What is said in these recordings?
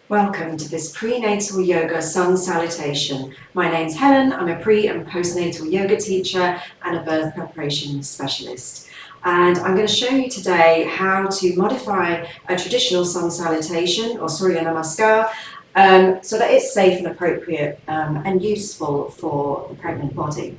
Welcome to this Prenatal Yoga Sun Salutation. My name's Helen, I'm a pre- and postnatal yoga teacher and a birth preparation specialist. And I'm going to show you today how to modify a traditional Sun Salutation or Surya Namaskar so that it's safe and appropriate and useful for the pregnant body.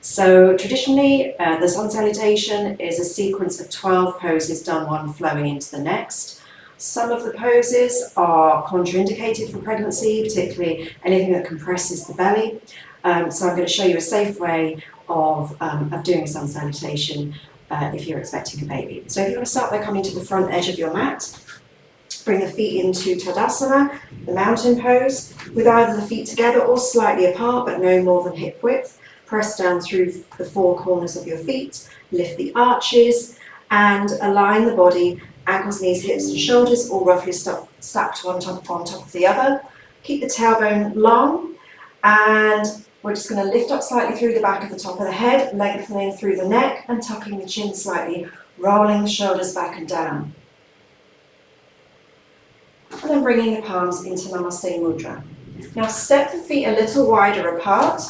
So traditionally, the Sun Salutation is a sequence of 12 poses done one flowing into the next. Some of the poses are contraindicated for pregnancy, particularly anything that compresses the belly. So I'm going to show you a safe way of doing a Sun Salutation if you're expecting a baby. So if you want to start by coming to the front edge of your mat, bring the feet into Tadasana, the mountain pose, with either the feet together or slightly apart, but no more than hip width. Press down through the four corners of your feet, lift the arches, and align the body. Ankles, knees, hips and shoulders all roughly stacked one on top of the other. Keep the tailbone long, and we're just going to lift up slightly through the back of the top of the head, lengthening through the neck and tucking the chin slightly, rolling the shoulders back and down. And then bringing the palms into Namaste Mudra. Now step the feet a little wider apart.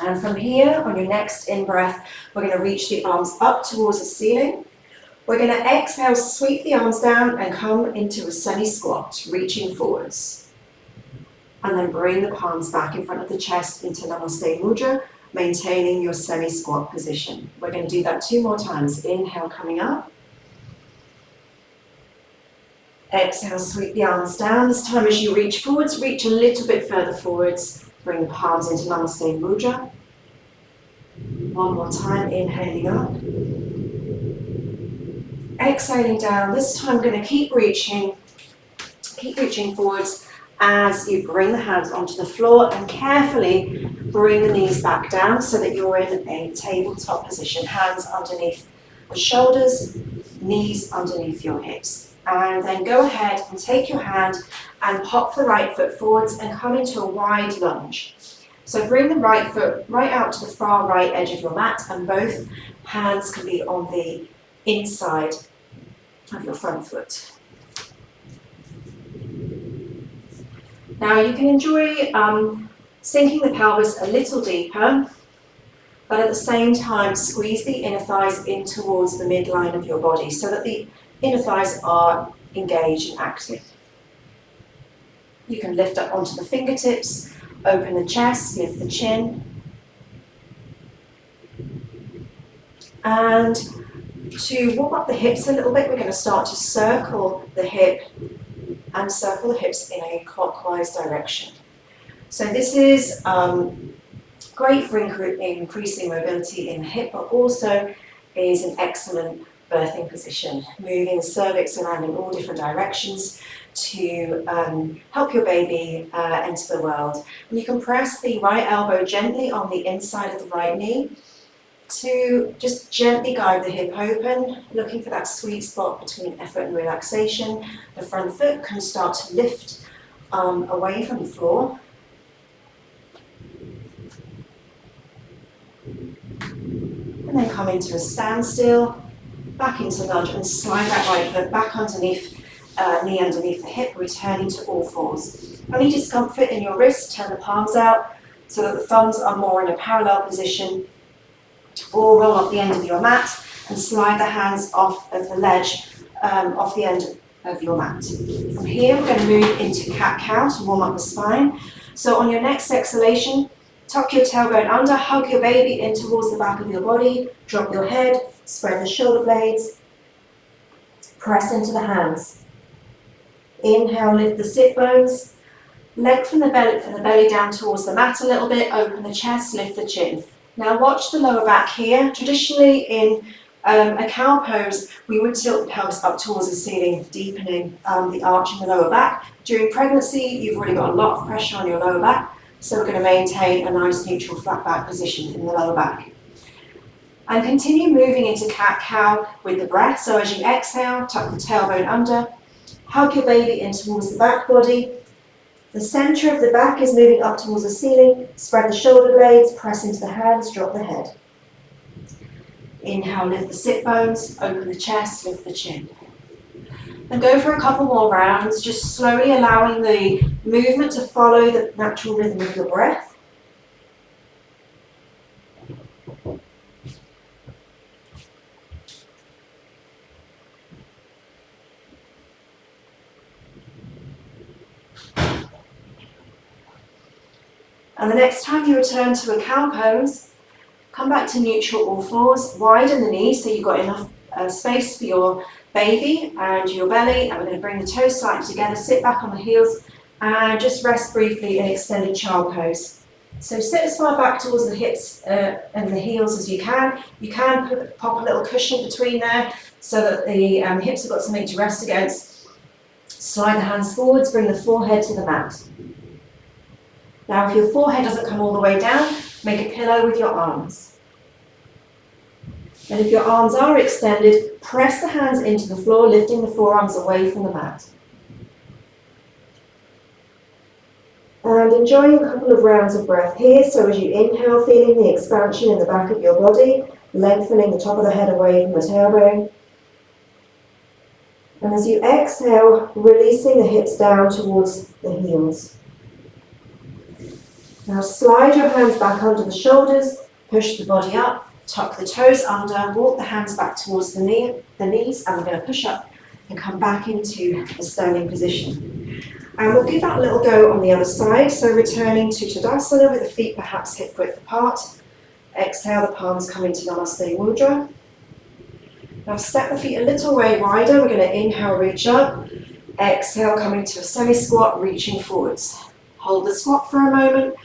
And from here, on your next in-breath, we're going to reach the arms up towards the ceiling. We're going to exhale, sweep the arms down and come into a semi-squat, reaching forwards. And then bring the palms back in front of the chest into Namaste Mudra, maintaining your semi-squat position. We're going to do that 2 more times. Inhale, coming up. Exhale, sweep the arms down. This time as you reach forwards, reach a little bit further forwards. Bring the palms into Namaste Mudra. 1 more time, inhaling up. Exhaling down. This time we're going to keep reaching forwards as you bring the hands onto the floor and carefully bring the knees back down so that you're in a tabletop position. Hands underneath the shoulders, knees underneath your hips. And then go ahead and take your hand and pop the right foot forwards and come into a wide lunge. So bring the right foot right out to the far right edge of your mat, and both hands can be on the inside of your front foot. Now you can enjoy sinking the pelvis a little deeper, but at the same time squeeze the inner thighs in towards the midline of your body so that the inner thighs are engaged and active. You can lift up onto the fingertips, open the chest, lift the chin. And to warm up the hips a little bit, we're going to start to circle the hip and circle the hips in a clockwise direction. So this is great for increasing mobility in the hip, but also is an excellent birthing position, moving the cervix around in all different directions to help your baby enter the world. And you can press the right elbow gently on the inside of the right knee to just gently guide the hip open, looking for that sweet spot between effort and relaxation. The front foot can start to lift away from the floor. And then come into a standstill, back into lunge, and slide that right foot back underneath, knee underneath the hip, returning to all fours. Any discomfort in your wrist, turn the palms out so that the thumbs are more in a parallel position, or roll up the end of your mat and slide the hands off of the ledge, off the end of your mat. From here, we're going to move into cat-cow to warm up the spine. So on your next exhalation, tuck your tailbone under, hug your baby in towards the back of your body, drop your head, spread the shoulder blades, press into the hands. Inhale, lift the sit bones, lengthen the belly down towards the mat a little bit, open the chest, lift the chin. Now watch the lower back here. Traditionally in a cow pose, we would tilt the pelvis up towards the ceiling, deepening the arch in the lower back. During pregnancy, you've already got a lot of pressure on your lower back, so we're going to maintain a nice neutral flat back position in the lower back. And continue moving into cat-cow with the breath. So as you exhale, tuck the tailbone under, hug your baby in towards the back body. The center of the back is moving up towards the ceiling. Spread the shoulder blades, press into the hands, drop the head. Inhale, lift the sit bones, open the chest, lift the chin. And go for a couple more rounds, just slowly allowing the movement to follow the natural rhythm of your breath. And the next time you return to a cow pose, come back to neutral all fours, widen the knees so you've got enough space for your baby and your belly. And we're going to bring the toes slightly together, sit back on the heels, and just rest briefly in extended child pose. So sit as far back towards the hips and the heels as you can. You can pop a little cushion between there so that the hips have got something to rest against. Slide the hands forwards, bring the forehead to the mat. Now if your forehead doesn't come all the way down, make a pillow with your arms. And if your arms are extended, press the hands into the floor, lifting the forearms away from the mat. And enjoying a couple of rounds of breath here. So as you inhale, feeling the expansion in the back of your body, lengthening the top of the head away from the tailbone. And as you exhale, releasing the hips down towards the heels. Now slide your hands back under the shoulders, push the body up, tuck the toes under, walk the hands back towards the knees, and we're going to push up and come back into the standing position. And we'll give that a little go on the other side, so returning to Tadasana with the feet perhaps hip width apart. Exhale, the palms come into Namaste Mudra. Now step the feet a little way wider, we're going to inhale, reach up. Exhale, coming to a semi-squat, reaching forwards. Hold the squat for a moment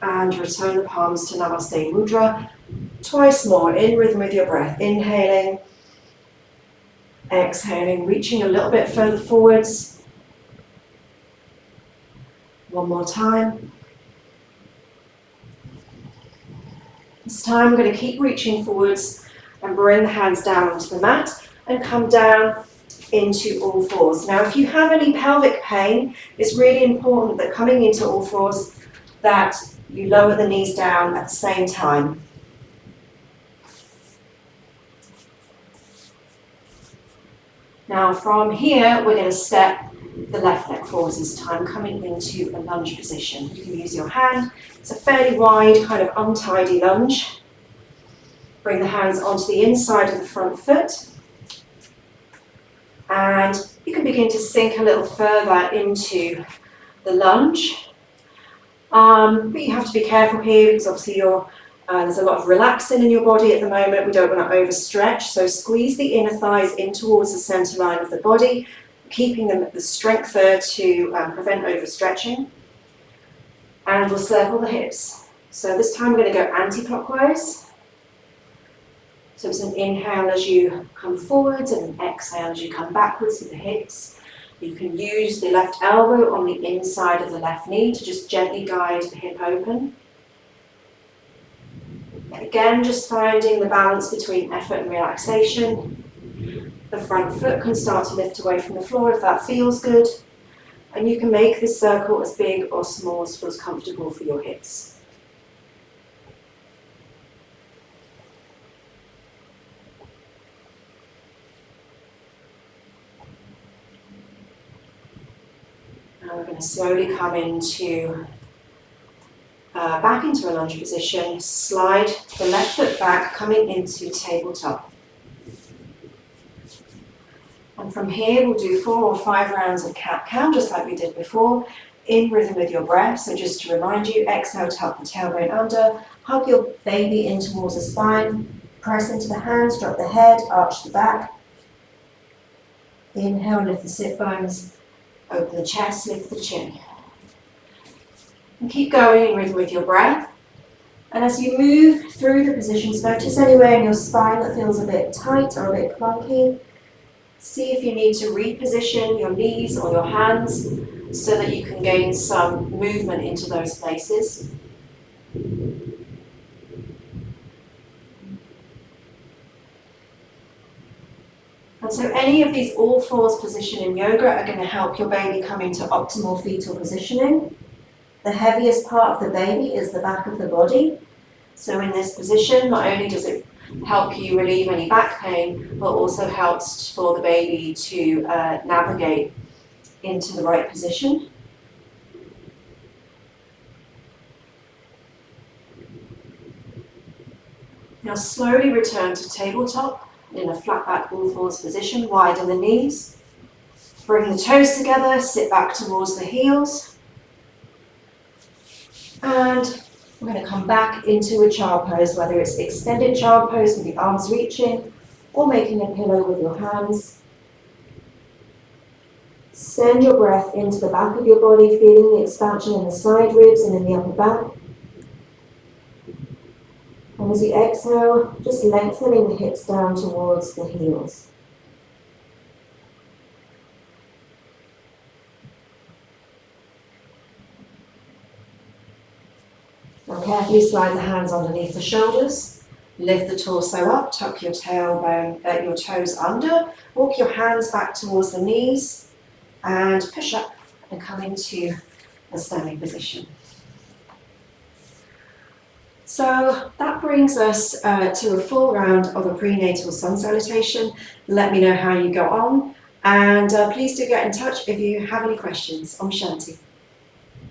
and return the palms to Namaste Mudra. Twice more, in rhythm with your breath. Inhaling, exhaling, reaching a little bit further forwards. One more time. This time we're going to keep reaching forwards and bring the hands down onto the mat and come down into all fours. Now if you have any pelvic pain, it's really important that coming into all fours that you lower the knees down at the same time. Now from here we're going to step the left leg forwards this time, coming into a lunge position. You can use your hand. It's a fairly wide, kind of untidy lunge. Bring the hands onto the inside of the front foot. And you can begin to sink a little further into the lunge. But you have to be careful here because obviously there's a lot of relaxin in your body at the moment. We don't want to overstretch. So squeeze the inner thighs in towards the center line of the body, keeping the strength there to prevent overstretching. And we'll circle the hips. So this time we're going to go anti-clockwise. So it's an inhale as you come forwards and an exhale as you come backwards with the hips. You can use the left elbow on the inside of the left knee to just gently guide the hip open. Again, just finding the balance between effort and relaxation. The front foot can start to lift away from the floor if that feels good. And you can make this circle as big or small as feels comfortable for your hips. Now we're going to slowly come into back into a lunge position. Slide the left foot back, coming into tabletop. And from here we'll do 4 or 5 rounds of cat-cow, just like we did before, in rhythm with your breath. So just to remind you, exhale, tuck the tailbone under, hug your baby in towards the spine, press into the hands, drop the head, arch the back. Inhale, lift the sit bones, open the chest, lift the chin. And keep going in rhythm with your breath. And as you move through the positions, notice anywhere in your spine that feels a bit tight or a bit clunky. See if you need to reposition your knees or your hands so that you can gain some movement into those places. And so any of these all fours position in yoga are going to help your baby come into optimal fetal positioning. The heaviest part of the baby is the back of the body. So in this position, not only does it help you relieve any back pain, but also helps for the baby to navigate into the right position. Now slowly return to tabletop in a flat back all fours position, widen the knees. Bring the toes together, sit back towards the heels. And we're going to come back into a child pose, whether it's extended child pose with the arms reaching or making a pillow with your hands. Send your breath into the back of your body, feeling the expansion in the side ribs and in the upper back. And as you exhale, just lengthening the hips down towards the heels. Now carefully slide the hands underneath the shoulders. Lift the torso up, tuck your tailbone, your toes under. Walk your hands back towards the knees and push up and come into a standing position. So that brings us to a full round of a prenatal sun salutation. Let me know how you go on, and please do get in touch if you have any questions. Om Shanti.